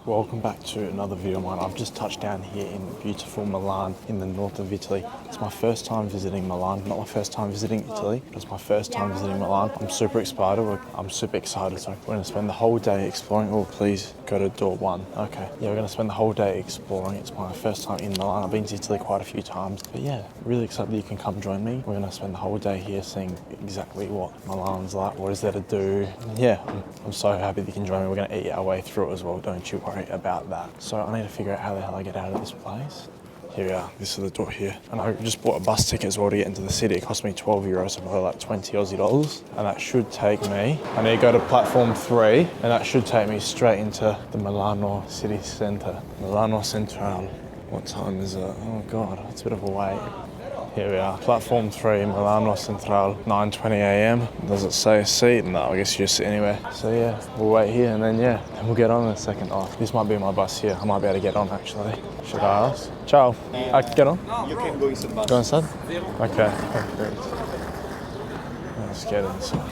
welcome back to another video of mine. I've just touched down here in beautiful Milan in the north of Italy. It's my first time visiting Milan, not my first time visiting Italy, but it's my first time visiting Milan. I'm super excited, sorry. We're gonna spend the whole day exploring. Oh, please go to door 1. Okay, yeah, we're gonna spend the whole day exploring. It's my first time in Milan. I've been to Italy quite a few times, but yeah, really excited that you can come join me. We're gonna spend the whole day here seeing exactly what Milan's like, what is there to do. Yeah, I'm so happy that you can join me. We're gonna eat our way through it as well, don't you worry about that. So I need to figure out how the hell I get out of this place. Here we are, this is the door here. And I just bought a bus ticket as well to get into the city. It cost me 12 euros, so probably like 20 Aussie dollars. And that should take me, I need to go to platform 3, and that should take me straight into the Milano city centre. Milano Centrale. What time is it? Oh God, it's a bit of a wait. Here we are, platform 3, Milano Centrale, 9:20 a.m. Does it say a seat? No, I guess you just sit anywhere. So yeah, we'll wait here and then we'll get on in a second. Oh, this might be my bus here. I might be able to get on actually. Should I ask? Ciao. I can get on? You can go inside bus. Go inside? Okay, great. Let's get inside.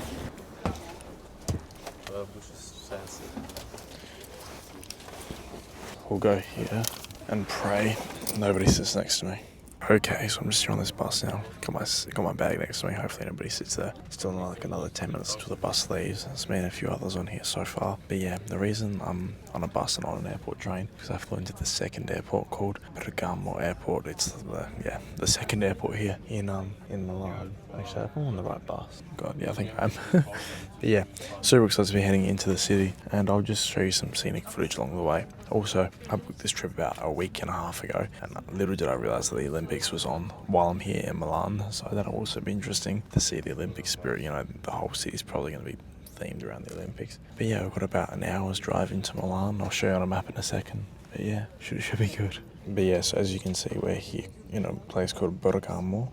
We'll go here and pray. Nobody sits next to me. Okay, so I'm just here on this bus now. Got my bag next to me. Hopefully nobody sits there. Still like another 10 minutes until the bus leaves. It's me and a few others on here so far. But yeah, the reason I'm on a bus and on an airport train because I flew into the second airport called Bergamo Airport. It's the second airport here in Milan. Actually, I'm on the right bus. God, yeah, I think I am. But yeah, super excited to be heading into the city, and I'll just show you some scenic footage along the way. Also, I booked this trip about a week and a half ago, and little did I realise that the Olympics was on while I'm here in Milan, so that'll also be interesting to see the Olympic spirit. You know, the whole city's probably going to be themed around the Olympics. But yeah, we've got about an hour's drive into Milan. I'll show you on a map in a second. But yeah, should be good. But yeah, so as you can see, we're here in a place called Bergamo,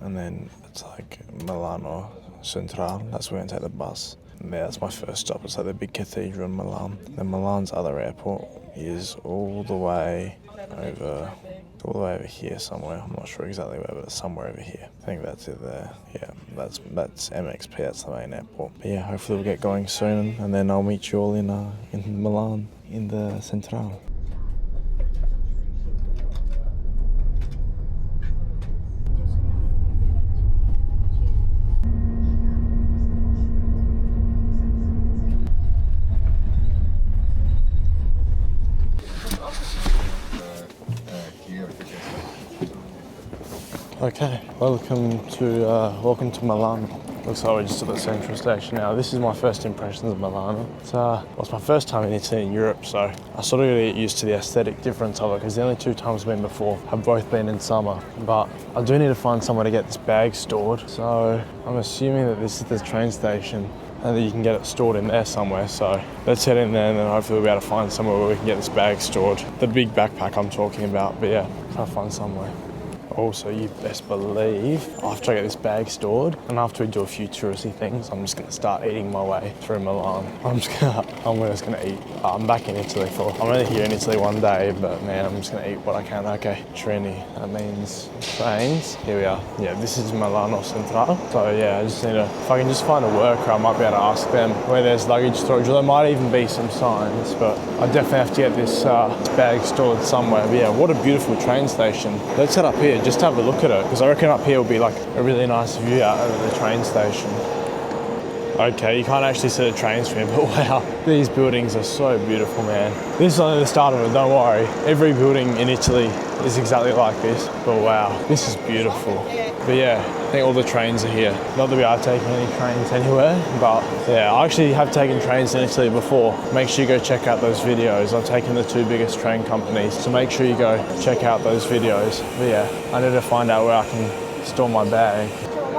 and then it's like Milano Centrale. That's where we're going to take the bus. And yeah, that's my first stop. It's like the big cathedral in Milan. Then Milan's other airport is all the way over here somewhere. I'm not sure exactly where, but it's somewhere over here. I think that's it there. Yeah, that's MXP, that's the main airport. But yeah, hopefully we'll get going soon, and then I'll meet you all in Milan, in the Centrale. Okay, welcome to Milan. Looks like we're just at the central station now. This is my first impressions of Milan. It's my first time in Italy and Europe, so I sort of get used to the aesthetic difference of it, because the only 2 times I've been before have both been in summer. But I do need to find somewhere to get this bag stored, so I'm assuming that this is the train station and that you can get it stored in there somewhere. So let's head in there, and then hopefully we'll be able to find somewhere where we can get this bag stored. The big backpack I'm talking about, but yeah, try to find somewhere. Also, you best believe after I get this bag stored and after we do a few touristy things, I'm just going to start eating my way through Milan. I'm just going to eat. I'm back in Italy I'm only here in Italy one day, but man, I'm just going to eat what I can. Okay, Trini, that means trains. Here we are. Yeah, this is Milano Centrale. So yeah, I just need to, if I can just find a worker, I might be able to ask them where there's luggage storage. There might even be some signs, but I definitely have to get this bag stored somewhere. But yeah, what a beautiful train station. Let's head up here. Just have a look at it, because I reckon up here will be like a really nice view out over the train station. Okay, you can't actually see the trains from here, but wow, these buildings are so beautiful, man. This is only the start of it, don't worry. Every building in Italy is exactly like this, but wow, this is beautiful. But yeah, I think all the trains are here. Not that we are taking any trains anywhere, but yeah, I actually have taken trains in Italy before. Make sure you go check out those videos. I've taken the 2 biggest train companies, so make sure you go check out those videos. But yeah, I need to find out where I can store my bag.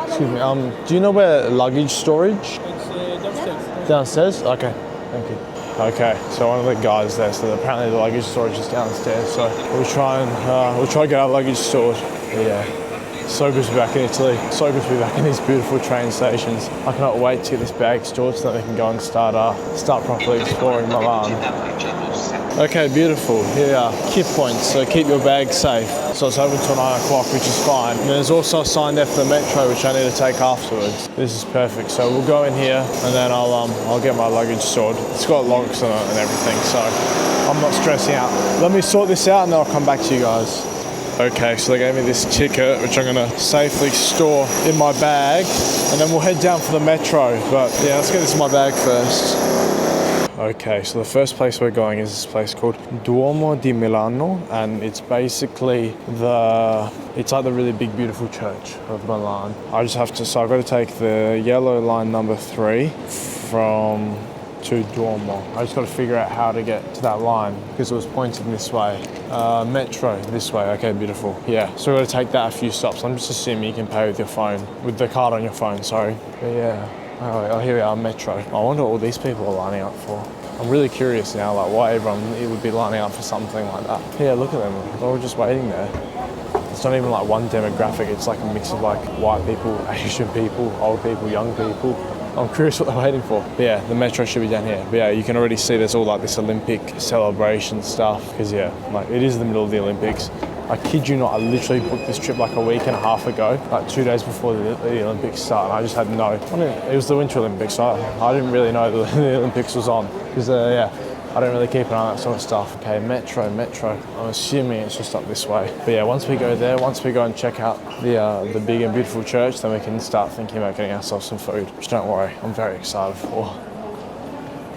Excuse me, do you know where luggage storage? It's downstairs. Downstairs? Okay, thank you. Okay, so one of the guys there, so apparently the luggage storage is downstairs, so we'll try and get our luggage stored. But yeah. So good to be back in Italy. So good to be back in these beautiful train stations. I cannot wait to get this bag stored so that we can go and start properly exploring Milan. Okay, beautiful. Here are key points, so keep your bag safe. So it's open till 9 o'clock, which is fine. And there's also a sign there for the metro, which I need to take afterwards. This is perfect. So we'll go in here, and then I'll get my luggage stored. It's got locks on it and everything, so I'm not stressing out. Let me sort this out and then I'll come back to you guys. Okay, so they gave me this ticket, which I'm gonna safely store in my bag, and then we'll head down for the metro. But yeah, let's get this in my bag first. Okay, so the first place we're going is this place called Duomo di Milano, and it's basically it's like the really big, beautiful church of Milan. I've got to take the yellow line number 3 to Duomo. I just got to figure out how to get to that line because it was pointing this way. Metro this way. Okay, beautiful. Yeah, so we've got to take that a few stops. I'm just assuming you can pay with your phone, with the card on your phone. Sorry. But yeah. Oh, here we are, Metro. I wonder what all these people are lining up for. I'm really curious now, like why everyone would be lining up for something like that. Yeah, look at them. They're all just waiting there. It's not even like one demographic. It's like a mix of like white people, Asian people, old people, young people. I'm curious what they're waiting for. But yeah, the metro should be down here. But yeah, you can already see there's all like this Olympic celebration stuff. Because yeah, like it is the middle of the Olympics. I kid you not, I literally booked this trip like a week and a half ago, like 2 days before the Olympics start, and I just had it was the Winter Olympics, so I didn't really know the Olympics was on. Because yeah, I don't really keep an eye on that sort of stuff. Okay, metro. I'm assuming it's just up this way. But yeah, once we go there, once we go and check out the big and beautiful church, then we can start thinking about getting ourselves some food. Which don't worry, I'm very excited for.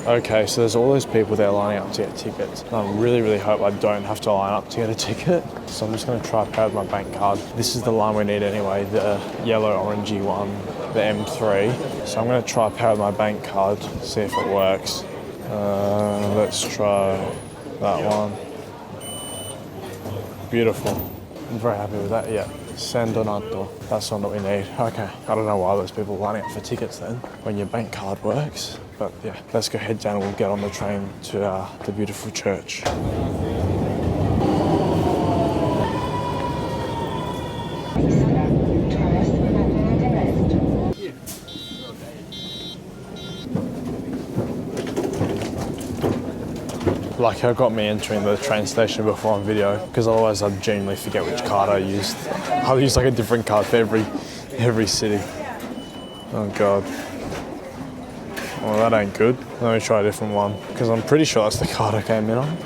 Okay, so there's all those people there lining up to get tickets. And I really, really hope I don't have to line up to get a ticket. So I'm just going to try to pay with my bank card. This is the line we need anyway, the yellow orangey one, the M3. So I'm going to try to pay with my bank card, see if it works. Let's try that one. Beautiful. I'm very happy with that, yeah. San Donato, that's the one that we need. Okay, I don't know why there's people lining up for tickets then, when your bank card works. But yeah, let's go head down and we'll get on the train to the beautiful church. Like I got me entering the train station before on video, because otherwise I'd genuinely forget which card I used. I'll use like a different card for every city. Oh God. Well, that ain't good. Let me try a different one, because I'm pretty sure that's the card I came in on.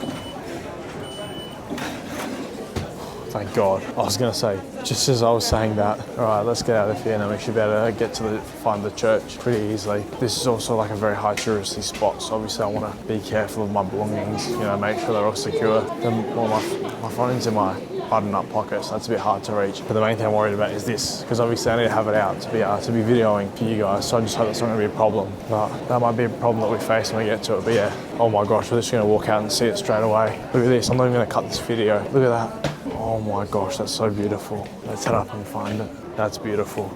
Thank God. I was gonna say, just as I was saying that, all right, let's get out of here and then we should be able to get to find the church pretty easily. This is also like a very high touristy spot, so obviously I want to be careful of my belongings, you know, make sure they're all secure. Then, well, my phone's in my button-up pocket, so that's a bit hard to reach. But the main thing I'm worried about is this, because obviously I need to have it out to be videoing for you guys, so I just hope that's not going to be a problem. But that might be a problem that we face when we get to it. But yeah, oh my gosh, we're just going to walk out and see it straight away. Look at this, I'm not even going to cut this video. Look at that. Oh my gosh, that's so beautiful. Let's head up and find it. That's beautiful.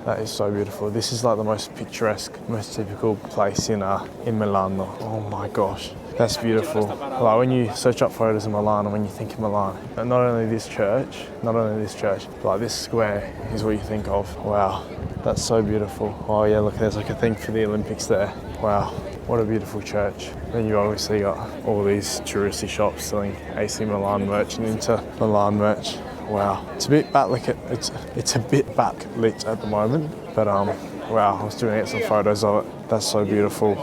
That is so beautiful. This is like the most picturesque, most typical place in Milan. Oh my gosh, that's beautiful. Like when you search up photos of Milan and when you think of Milan, and not only this church, but like this square is what you think of. Wow, that's so beautiful. Oh yeah, look, there's like a thing for the Olympics there. Wow, what a beautiful church. Then you obviously got all these touristy shops selling AC Milan merch and Inter Milan merch. Wow, it's a bit backlit. It's a bit backlit at the moment, but wow, I was doing get some photos of it. That's so beautiful.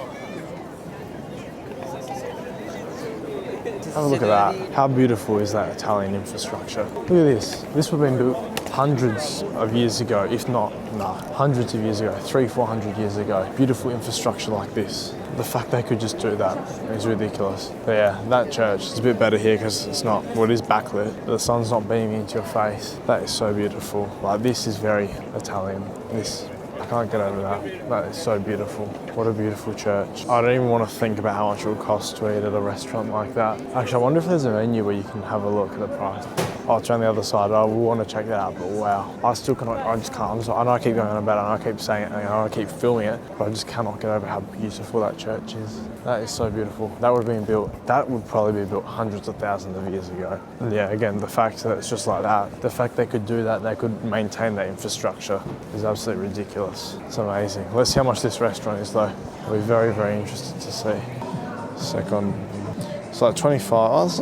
Have a look at that. How beautiful is that Italian infrastructure? Look at this. This would have been built hundreds of years ago, if not, hundreds of years ago, 300-400 years ago. Beautiful infrastructure like this. The fact they could just do that is ridiculous. But yeah, that church is a bit better here because it's not, well, it is backlit, but the sun's not beaming into your face. That is so beautiful. Like, this is very Italian. I can't get over that. That is so beautiful. What a beautiful church. I don't even want to think about how much it would cost to eat at a restaurant like that. Actually, I wonder if there's a menu where you can have a look at the price. Oh, it's on the other side. I will want to check that out, but wow. I just can't. I know I keep going on about it, and I keep saying it, and I keep filming it, but I just cannot get over how beautiful that church is. That is so beautiful. That would probably be built hundreds of thousands of years ago. And yeah, again, the fact that it's just like that, the fact they could do that, they could maintain that infrastructure is absolutely ridiculous. It's amazing. Let's see how much this restaurant is though. I'll be very, very interested to see. Second, it's like 25, it's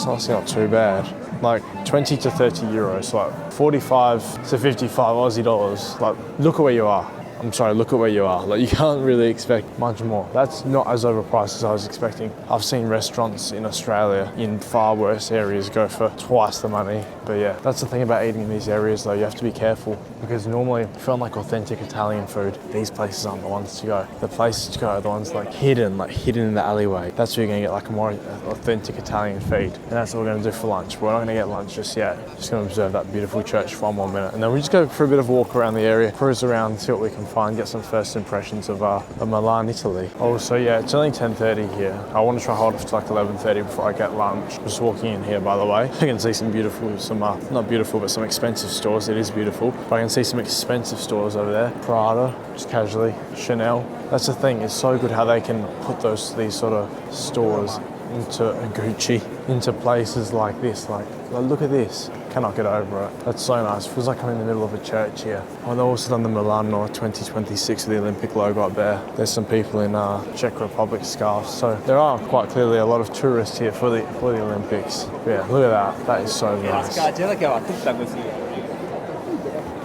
honestly not too bad. Like 20 to 30 euros, like 45 to 55 Aussie dollars. Like, look at where you are. I'm sorry, look at where you are. Like, you can't really expect much more. That's not as overpriced as I was expecting. I've seen restaurants in Australia in far worse areas go for twice the money. But yeah, that's the thing about eating in these areas though. You have to be careful because normally if you want like authentic Italian food, these places aren't the ones to go. The places to go are the ones like hidden in the alleyway. That's where you're gonna get like a more authentic Italian feed. And that's what we're gonna do for lunch. We're not gonna get lunch just yet. Just gonna observe that beautiful church for one more minute. And then we just go for a bit of a walk around the area, cruise around, see what we can find, get some first impressions of Milan, Italy. Also, yeah, it's only 10:30 here. I want to try hold off to like 11:30 before I get lunch. Just walking in here, by the way. I can see some beautiful, not beautiful, but some expensive stores. It is beautiful. But I can see some expensive stores over there. Prada, just casually. Chanel. That's the thing. It's so good how they can put these sort of stores into Gucci, into places like this. Like, look at this. Cannot get over it. That's so nice. Feels like I'm in the middle of a church here. Oh, they've also done the Milan 2026 with the Olympic logo up there. There's some people in Czech Republic scarves. So there are quite clearly a lot of tourists here for the Olympics. But yeah, look at that. That is so nice.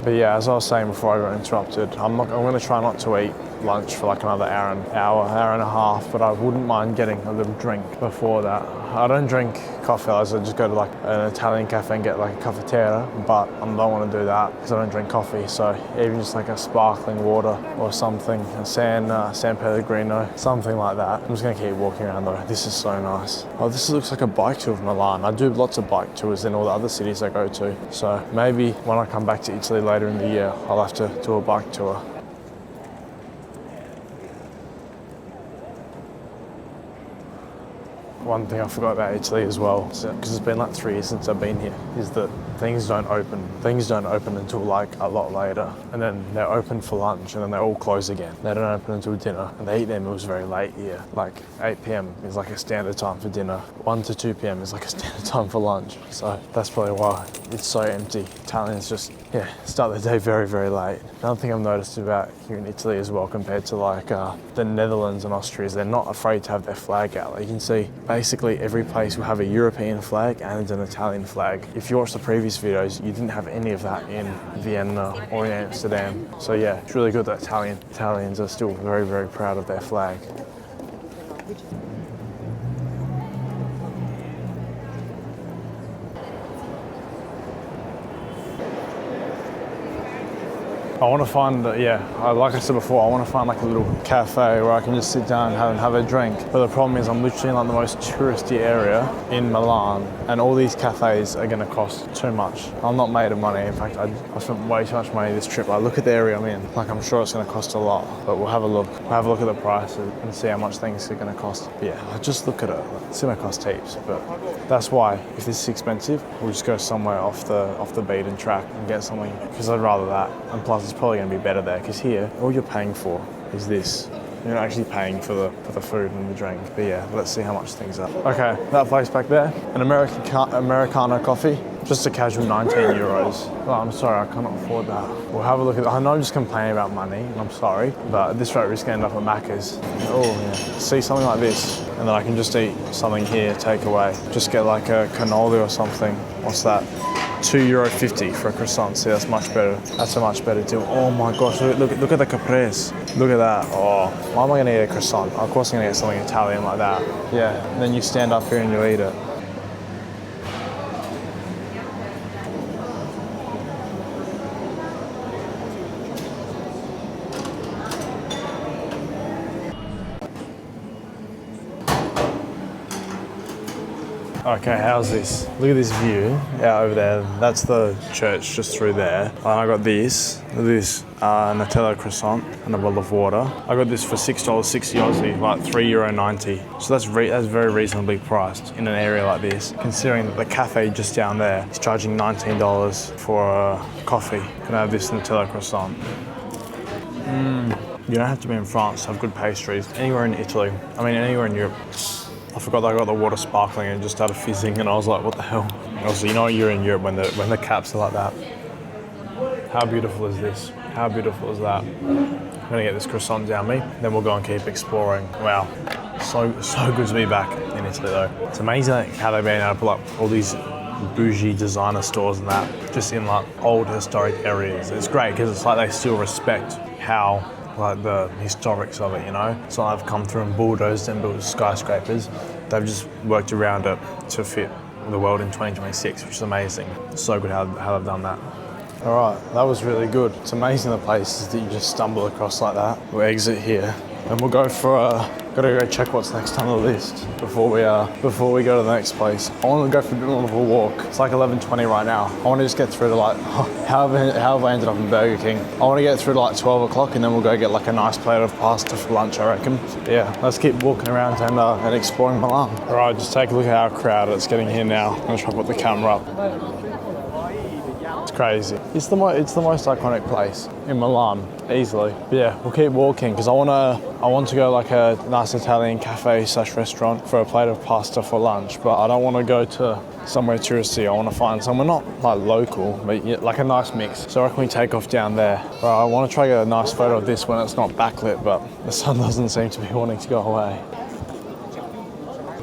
But yeah, as I was saying before I got interrupted, I'm going to try not to eat lunch for like another hour and a half, but I wouldn't mind getting a little drink before that. I don't drink coffee, I just go to like an Italian cafe and get like a cafetiera, but I don't want to do that because I don't drink coffee. So even just like a sparkling water or something, a San Pellegrino, something like that. I'm just going to keep walking around though. This is so nice. Oh, this looks like a bike tour of Milan. I do lots of bike tours in all the other cities I go to. So maybe when I come back to Italy later in the year, I'll have to do a bike tour. One thing I forgot about Italy as well, because it's been like 3 years since I've been here, is that things don't open until like a lot later, and then they're open for lunch and then they all close again. They don't open until dinner, and they eat their meals very late here. Like 8 p.m. is like a standard time for dinner. 1 to 2 p.m. is like a standard time for lunch. So that's probably why it's so empty. Italians just, start their day very, very late. Another thing I've noticed about here in Italy as well, compared to like the Netherlands and Austria, is they're not afraid to have their flag out. Like you can see, basically every place will have a European flag and an Italian flag. If you watch the previous videos, you didn't have any of that in Vienna or in Amsterdam. So yeah, it's really good that Italians are still very, very proud of their flag. I want to find, like I said before, I want to find like a little cafe where I can just sit down and have a drink. But the problem is I'm literally in like the most touristy area in Milan, and all these cafes are going to cost too much. I'm not made of money. In fact, I spent way too much money this trip. Like, look at the area I'm in. Like, I'm sure it's going to cost a lot, but we'll have a look. We'll have a look at the prices and see how much things are going to cost. But yeah, I'll just look at it. It's going to cost heaps, but that's why if this is expensive, we'll just go somewhere off the beaten track and get something, because I'd rather that. And plus, it's probably going to be better there, because here all you're paying for is this. You're not actually paying for the food and the drink. But yeah, let's see how much things are. Okay, that place back there, an Americano coffee, just a casual 19 euros. Oh, I'm sorry, I cannot afford that. We'll have a look at it. I know I'm just complaining about money, and I'm sorry, but at this rate we're just going to end up at Macca's. Oh yeah, see something like this, and then I can just eat something here, take away. Just get like a cannoli or something. What's that? €2.50 for a croissant. See, that's much better. That's a much better deal. Oh my gosh, look at the caprese. Look at that. Oh, why am I going to eat a croissant? Of course I'm going to get something Italian like that. Yeah, and then you stand up here and you eat it. Okay, how's this? Look at this view out over there. That's the church just through there. And I got this Nutella croissant and a bottle of water. I got this for $6.60 Aussie, like €3.90. So that's very reasonably priced in an area like this, considering that the cafe just down there is charging $19 for a coffee. Can I have this Nutella croissant? You don't have to be in France to have good pastries. Anywhere in Italy, anywhere in Europe. I forgot that I got the water sparkling and it just started fizzing, and I was like, what the hell? Also, you know you're in Europe when the caps are like that. How beautiful is this? How beautiful is that? I'm gonna get this croissant down me, then we'll go and keep exploring. Wow, so good to be back in Italy though. It's amazing how they've been able to put up all these bougie designer stores and that, just in like old historic areas. It's great because it's like they still respect how like the historics of it, you know? So I've come through and bulldozed and built skyscrapers. They've just worked around it to fit the world in 2026, which is amazing. It's so good how they've done that. All right, that was really good. It's amazing the places that you just stumble across like that. We'll exit here and we'll go for gotta go check what's next on the list before we go to the next place. I want to go for a bit more of a walk. It's like 11:20 right now. I want to just get through to like, how have I ended up in Burger King? I want to get through to like 12 o'clock and then we'll go get like a nice plate of pasta for lunch, I reckon. But yeah, let's keep walking around and exploring Milan. All right, just take a look at how crowded it's getting here now. I'm gonna try to put the camera up. It's crazy. It's the most iconic place in Milan, easily. But yeah, we'll keep walking because I want to go like a nice Italian cafe / restaurant for a plate of pasta for lunch. But I don't want to go to somewhere touristy. I want to find somewhere not like local, but like a nice mix. So I reckon we take off down there. Right, I want to try to get a nice photo of this when it's not backlit, but the sun doesn't seem to be wanting to go away.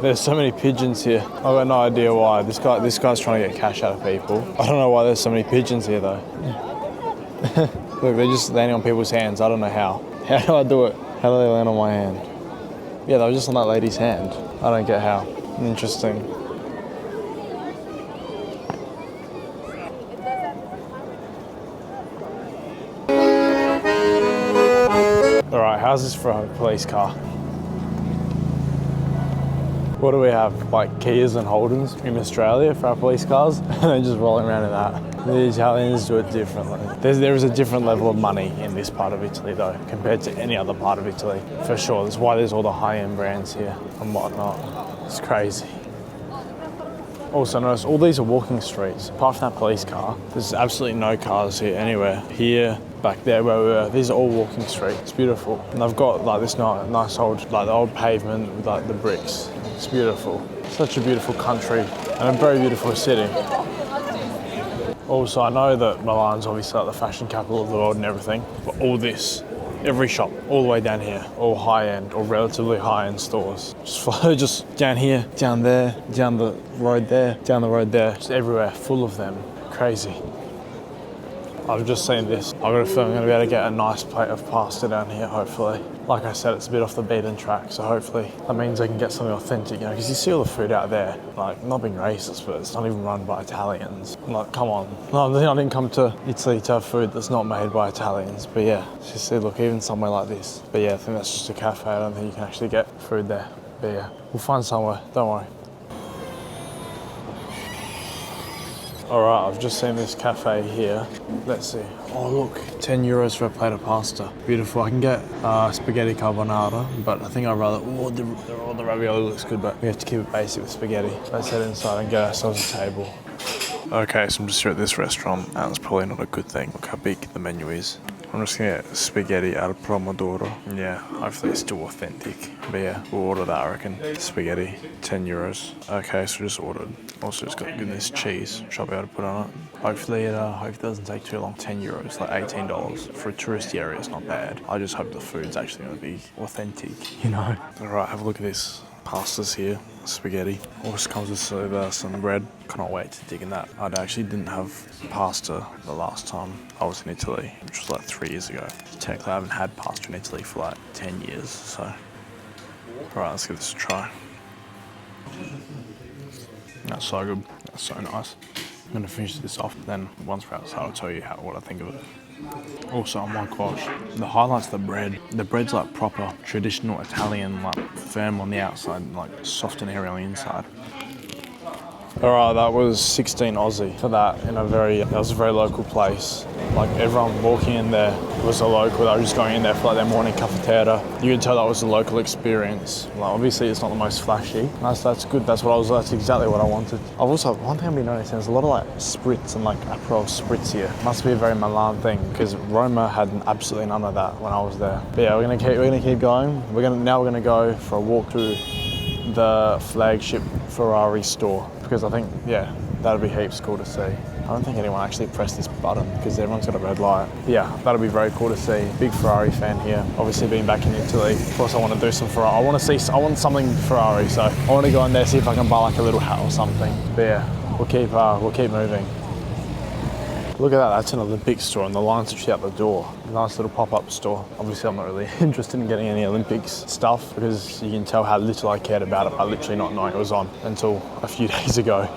There's so many pigeons here. I've got no idea why. This guy's trying to get cash out of people. I don't know why there's so many pigeons here though. Look, they're just landing on people's hands. I don't know how. How do I do it? How do they land on my hand? Yeah, they were just on that lady's hand. I don't get how. Interesting. All right, how's this for a police car? What do we have? Like Kias and Holdens in Australia for our police cars? And they're just rolling around in that. The Italians do it differently. There is a different level of money in this part of Italy though, compared to any other part of Italy, for sure. That's why there's all the high-end brands here and whatnot. It's crazy. Also notice all these are walking streets. Apart from that police car, there's absolutely no cars here anywhere. Here, back there where we were, these are all walking streets. It's beautiful. And they've got like this nice old, like the old pavement with like the bricks. It's beautiful. Such a beautiful country and a very beautiful city. Also, I know that Milan's obviously like the fashion capital of the world and everything, but all this, every shop, all the way down here, all high-end or relatively high-end stores. Just down here, down there, down the road there, down the road there, just everywhere, full of them. Crazy. I've just seen this. I've got a feeling I'm going to be able to get a nice plate of pasta down here, hopefully. Like I said, it's a bit off the beaten track, so hopefully that means I can get something authentic, you know, because you see all the food out there, like, not being racist, but it's not even run by Italians. I'm like, come on. No, I didn't come to Italy to have food that's not made by Italians, but yeah, you see, look, even somewhere like this. But yeah, I think that's just a cafe. I don't think you can actually get food there. But yeah, we'll find somewhere, don't worry. All right, I've just seen this cafe here. Let's see. Oh look, 10 euros for a plate of pasta. Beautiful. I can get spaghetti carbonara, but I think I'd rather, the ravioli looks good, but we have to keep it basic with spaghetti. Let's head inside and get ourselves a table. Okay, so I'm just here at this restaurant, and it's probably not a good thing. Look how big the menu is. I'm just gonna get spaghetti al pomodoro. Yeah, hopefully it's still authentic. But yeah, we'll order that, I reckon. Spaghetti, 10 euros. Okay, so just ordered. Also, it's got goodness cheese, which I'll be able to put on it. Hopefully it doesn't take too long. 10 euros, like $18. For a touristy area, it's not bad. I just hope the food's actually gonna be authentic, you know? All right, have a look at this. Pasta's here, spaghetti. Also comes with some bread. Cannot wait to dig in that. I actually didn't have pasta the last time I was in Italy, which was like 3 years ago. Technically, I haven't had pasta in Italy for like 10 years, so. All right, let's give this a try. That's so good. That's so nice. I'm gonna finish this off, then once we're outside, I'll tell you what I think of it. Also, oh my gosh, the highlight's the bread. The bread's like proper traditional Italian, like firm on the outside, like soft and airy on the inside. All right, that was 16 Aussie for that that was a very local place. Like everyone walking in there was a local. They were just going in there for like their morning cafetera. You could tell that was a local experience. Like obviously it's not the most flashy. That's good. That's exactly what I wanted. I've also, one thing I've been noticing, there's a lot of like spritz and like Aperol spritz here. Must be a very Milan thing because Roma had absolutely none of that when I was there. But yeah, we're gonna keep going. Now we're gonna go for a walk through the flagship Ferrari store because I think, yeah, that'll be heaps cool to see. I don't think anyone actually pressed this button because everyone's got a red light. But yeah, that'll be very cool to see. Big Ferrari fan here. Obviously being back in Italy. Of course I want to do some Ferrari. I want something Ferrari, so I want to go in there, see if I can buy like a little hat or something. But yeah, we'll keep moving. Look at that, that's an Olympic store and the line's actually out the door. Nice little pop-up store. Obviously I'm not really interested in getting any Olympics stuff because you can tell how little I cared about it by literally not knowing it was on until a few days ago.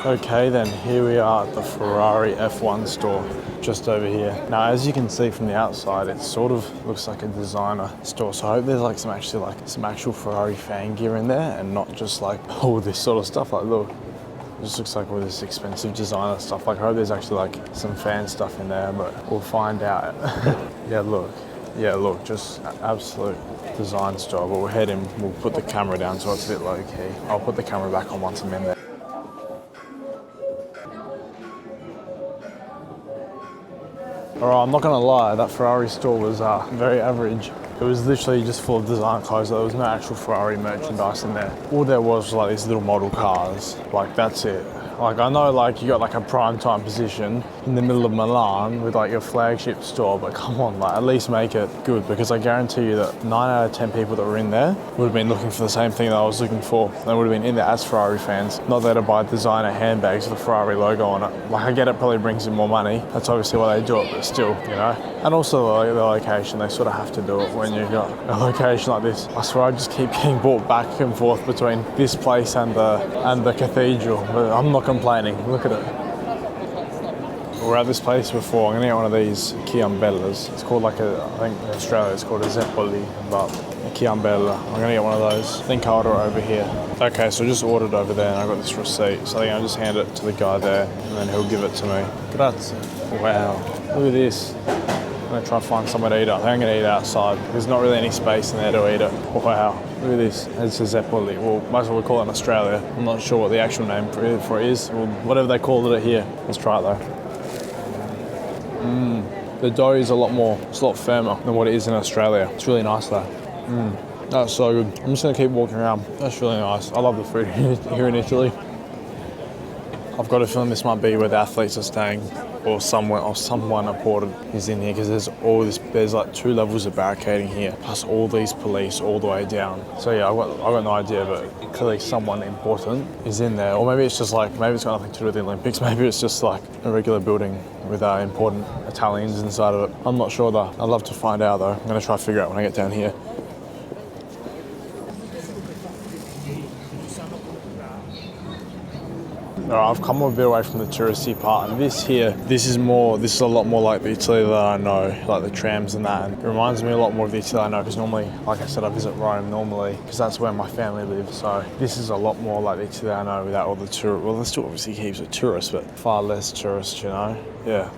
Okay then, here we are at the Ferrari F1 store, just over here. Now as you can see from the outside, it sort of looks like a designer store, so I hope there's like some actual Ferrari fan gear in there and not just like all this sort of stuff. Like look, it just looks like all this expensive designer stuff. Like I hope there's actually like some fan stuff in there, but we'll find out. Yeah look, just absolute design store, but we'll head in, we'll put the camera down so it's a bit low key. I'll put the camera back on once I'm in there. Alright, I'm not gonna lie, that Ferrari store was very average. It was literally just full of design clothes. There was no actual Ferrari merchandise in there. All there was like these little model cars. Like that's it. Like I know like you got like a prime time position in the middle of Milan with like your flagship store, but come on, like at least make it good, because I guarantee you that 9 out of 10 people that were in there would have been looking for the same thing that I was looking for. They would have been in there as Ferrari fans, not there to buy designer handbags with the Ferrari logo on it. Like I get it probably brings in more money. That's obviously why they do it, but still, you know. And also the location, they sort of have to do it when you've got a location like this. I swear I just keep getting brought back and forth between this place and the cathedral, but I'm not complaining. Look at it. We were at this place before. I'm gonna get one of these key umbrellas. It's called like I think in Australia it's called a zeppoli, but a key umbrella. I'm gonna get one of those. I think I'll order over here. Okay, so I just ordered over there and I got this receipt. So I think I'll just hand it to the guy there and then he'll give it to me. Grazie. Wow, look at this. I'm gonna try and find somewhere to eat it. I think I'm gonna eat outside. There's not really any space in there to eat it. Wow, look at this. It's a zeppoli. Well, most of we call it in Australia. I'm not sure what the actual name for it is. Well, whatever they called it here. Let's try it though. The dough is a lot firmer than what it is in Australia. It's really nice though. That's so good. I'm just gonna keep walking around. That's really nice. I love the food here in Italy. I've got a feeling this might be where the athletes are staying, or someone important is in here, because there's like 2 levels of barricading here, plus all these police all the way down. So yeah, I've got no idea, but clearly someone important is in there. Or maybe it's just like, maybe it's got nothing to do with the Olympics, maybe it's just like a regular building with important Italians inside of it. I'm not sure though. I'd love to find out though. I'm gonna try to figure out when I get down here. I've come a bit away from the touristy part, and this is a lot more like the Italy that I know, like the trams and that, and it reminds me a lot more of the Italy I know, because normally, like I said, I visit Rome normally, because that's where my family lives, so this is a lot more like the Italy I know without all the tourists. Well, there's still obviously heaps of tourists, but far less tourists, you know? Yeah.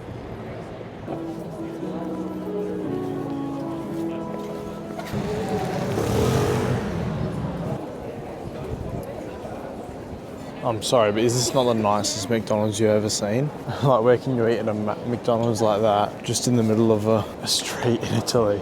I'm sorry, but is this not the nicest McDonald's you've ever seen? Like, where can you eat at a McDonald's like that, just in the middle of a street in Italy?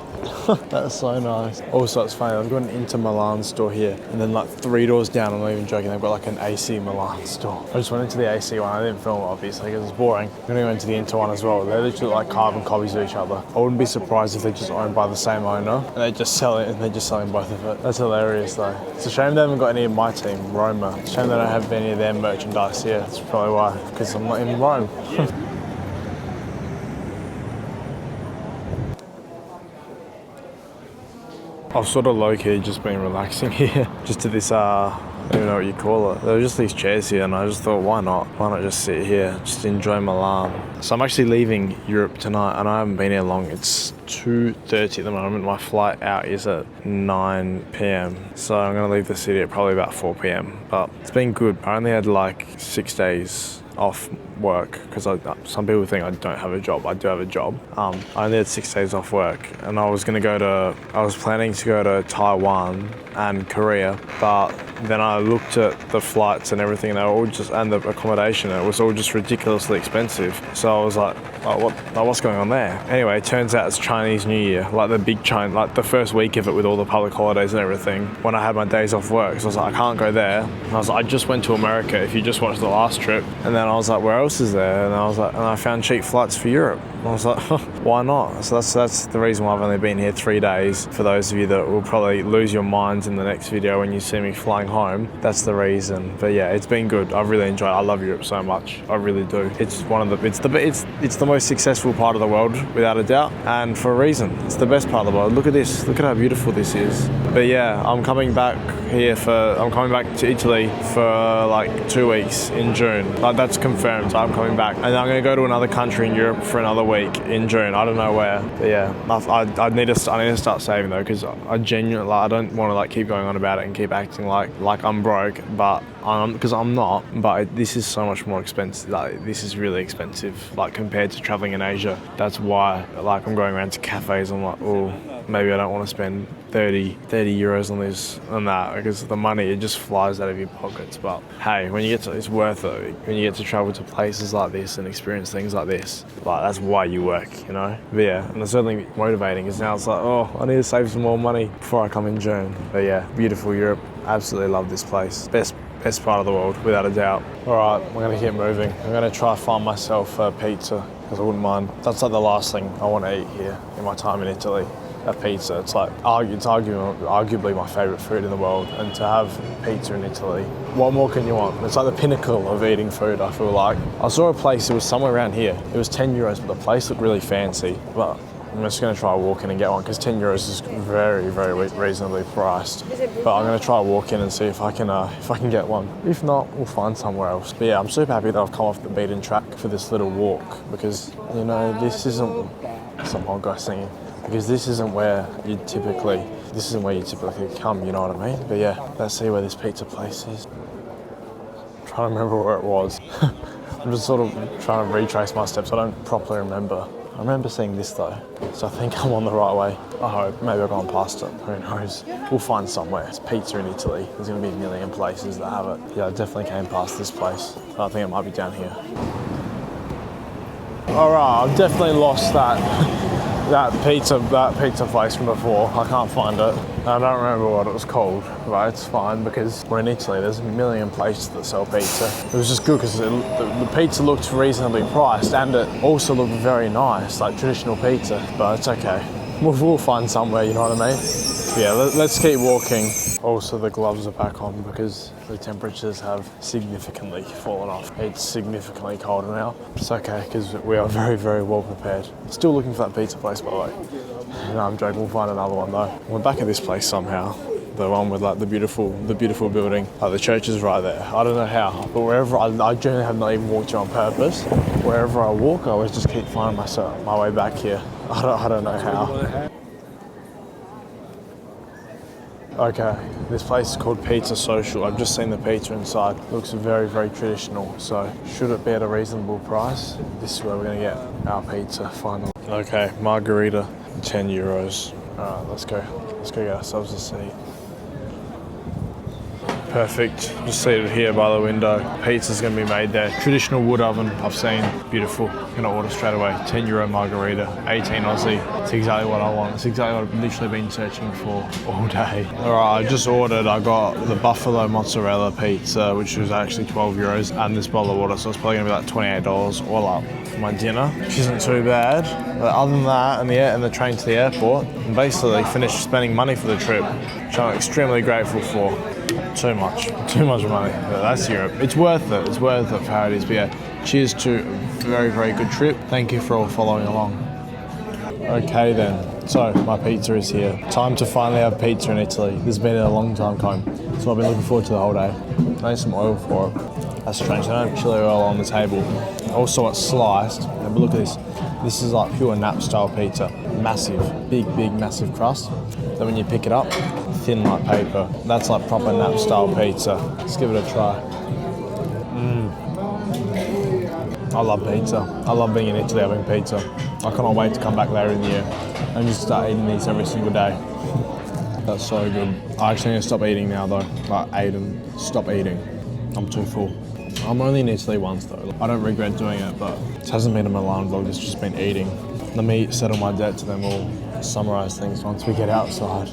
That's so nice. Also, it's funny, I've got an Inter Milan store here, and then like 3 doors down, I'm not even joking, they've got like an AC Milan store. I just went into the AC one, I didn't film it obviously because it's boring. I'm gonna go into the Inter one as well. They're literally like carbon copies of each other. I wouldn't be surprised if they're just owned by the same owner, and they just sell it, and they're just selling both of it. That's hilarious though. It's a shame they haven't got any of my team, Roma. It's a shame they don't have any of their merchandise here. That's probably why, because I'm not in Rome. I've sort of low-key just been relaxing here, just to this, I don't even know what you call it. There were just these chairs here, and I just thought, why not? Why not just sit here, just enjoy Milan? So I'm actually leaving Europe tonight, and I haven't been here long. It's 2:30 at the moment. My flight out is at 9 p.m. So I'm gonna leave the city at probably about 4 p.m. But it's been good. I only had like 6 days off work, because some people think I don't have a job. I do have a job. I only had 6 days off work, and I was planning to go to Taiwan and Korea, but then I looked at the flights and everything, and they were all and the accommodation, and it was all just ridiculously expensive. So I was like, what's going on there? Anyway, it turns out it's Chinese New Year, like the first week of it with all the public holidays and everything, when I had my days off work. So I was like, I can't go there. And I was like, I just went to America, if you just watched the last trip. And then I was like, where else is there? And I was like, and I found cheap flights for Europe. And I was like, why not? So that's the reason why I've only been here 3 days. For those of you that will probably lose your minds in the next video when you see me flying home, that's the reason. But yeah, it's been good. I've really enjoyed it. I love Europe so much. I really do. It's it's the most successful part of the world, without a doubt, and for a reason. It's the best part of the world. Look at this. Look at how beautiful this is. But yeah, I'm coming back to Italy for like 2 weeks in June. Like, that's confirmed. I'm coming back, and I'm going to go to another country in Europe for another week in June. I don't know where. But yeah, I need to start saving though, because I genuinely, like, I don't want to like keep going on about it and keep acting like I'm broke, but because I'm not. But this is so much more expensive. Like, this is really expensive, like compared to traveling in Asia. That's why, like, I'm going around to cafes. I'm like, oh, maybe I don't want to spend 30 euros on this and that, because the money, it just flies out of your pockets. But hey, when you get to, it's worth it. When you get to travel to places like this and experience things like this, like, that's why you work, you know. But yeah, and it's certainly motivating, because now it's like, oh, I need to save some more money before I come in June. But yeah, beautiful Europe. Absolutely love this place. Best part of the world, without a doubt. All right, we're gonna keep moving. I'm gonna try to find myself a pizza, because I wouldn't mind. That's like the last thing I want to eat here in my time in Italy. A pizza. It's like, it's arguably my favourite food in the world, and to have pizza in Italy, what more can you want? It's like the pinnacle of eating food, I feel like. I saw a place, it was somewhere around here. It was 10 euros, but the place looked really fancy. But I'm just going to try walk in and get one, because 10 euros is very, very reasonably priced. But I'm going to try walk in and see if I can get one. If not, we'll find somewhere else. But yeah, I'm super happy that I've come off the beaten track for this little walk, because, you know, this isn't some old guy singing. Because this isn't where you typically come, you know what I mean? But yeah, let's see where this pizza place is. I'm trying to remember where it was. I'm just sort of trying to retrace my steps. I don't properly remember. I remember seeing this though, so I think I'm on the right way. I hope. Maybe I've gone past it. Who knows? We'll find somewhere. It's pizza in Italy. There's going to be a million places that have it. Yeah, I definitely came past this place. I think it might be down here. All right, I've definitely lost that pizza place from before. I can't find it. I don't remember what it was called, but it's fine, because we're in Italy. There's a million places that sell pizza. It was just good because the pizza looked reasonably priced, and it also looked very nice, like traditional pizza. But it's okay. We'll find somewhere, you know what I mean? Yeah, let's keep walking. Also, the gloves are back on because the temperatures have significantly fallen off. It's significantly colder now. It's okay, because we are very, very well prepared. Still looking for that pizza place, by the way. No, I'm joking, we'll find another one though. We're back at this place somehow. The one with like the beautiful building. Like, the church is right there. I don't know how, but wherever I generally have not even walked here on purpose. Wherever I walk, I always just keep finding my way back here. I don't know how. Okay, this place is called Pizza Social. I've just seen the pizza inside. Looks very, very traditional. So should it be at a reasonable price? This is where we're gonna get our pizza finally. Okay, margarita, 10 euros. All right, let's go get ourselves a seat. Perfect. Just seated here by the window. Pizza's going to be made there. Traditional wood oven, I've seen. Beautiful. Going to order straight away. 10 euro margarita, 18 Aussie. It's exactly what I want. It's exactly what I've literally been searching for all day. Alright, I just ordered. I got the buffalo mozzarella pizza, which was actually 12 euros, and this bottle of water. So it's probably going to be like $28 all up for my dinner, which isn't too bad. But other than that, and the train to the airport, and basically finished spending money for the trip, which I'm extremely grateful for. Too much money. But that's Europe. It's worth it. It's worth it for how it is. But yeah, cheers to a very, very good trip. Thank you for all following along. Okay then, so my pizza is here. Time to finally have pizza in Italy. This has been a long time coming, so I've been looking forward to the whole day. I need some oil for it. That's strange, I don't have chili oil on the table. Also, it's sliced, but look at this. This is like pure nap style pizza. Massive, big, massive crust. Then when you pick it up, thin like paper. That's like proper nap style pizza. Let's give it a try. I love pizza. I love being in Italy having pizza. I cannot wait to come back later in the year and just start eating these every single day. That's so good. I actually need to stop eating now though. Like, Aiden, stop eating. I'm too full. I'm only in Italy once though. I don't regret doing it, but it hasn't been a Milan vlog, it's just been eating. Let me settle my debt to them all, summarise things once we get outside.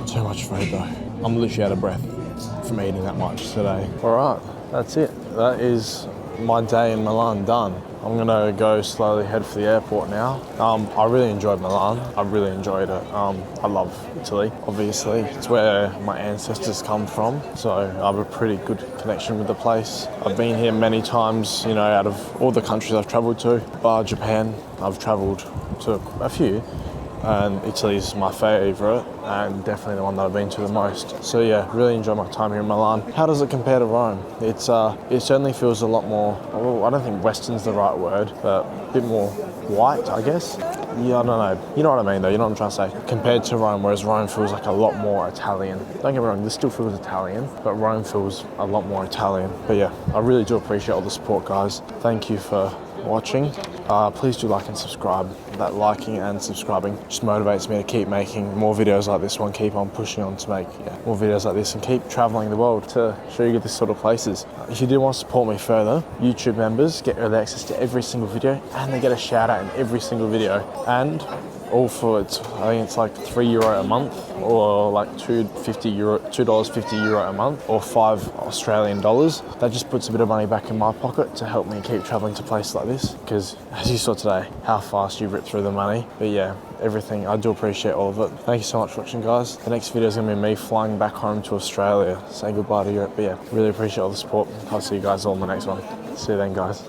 Too much food though. I'm literally out of breath from eating that much today. Alright, that's it. That is my day in Milan done. I'm gonna go slowly head for the airport now. I really enjoyed Milan. I really enjoyed it. I love Italy, obviously. It's where my ancestors come from, so I have a pretty good connection with the place. I've been here many times, you know, out of all the countries I've traveled to, bar Japan, I've traveled to a few. And Italy's my favourite and definitely the one that I've been to the most. So yeah, really enjoyed my time here in Milan. How does it compare to Rome? It certainly feels a lot more, well, I don't think Western's the right word, but a bit more white, I guess. Yeah, I don't know. You know what I mean though, you know what I'm trying to say? Compared to Rome, whereas Rome feels like a lot more Italian. Don't get me wrong, this still feels Italian, but Rome feels a lot more Italian. But yeah, I really do appreciate all the support, guys. Thank you for watching. Please do like and subscribe. That liking and subscribing just motivates me to keep making more videos like this one, keep on pushing on to make more videos like this and keep traveling the world to show you this sort of places. If you do want to support me further, YouTube members get early access to every single video and they get a shout out in every single video. And all for, I think it's like €3 a month or like €2.50 a month or $5 Australian. That just puts a bit of money back in my pocket to help me keep traveling to places like this, because as you saw today, how fast you rip through the money. But yeah, everything, I do appreciate all of it. Thank you so much for watching, guys. The next video is going to be me flying back home to Australia, say goodbye to Europe. But yeah, really appreciate all the support. I'll see you guys all in the next one. See you then, guys.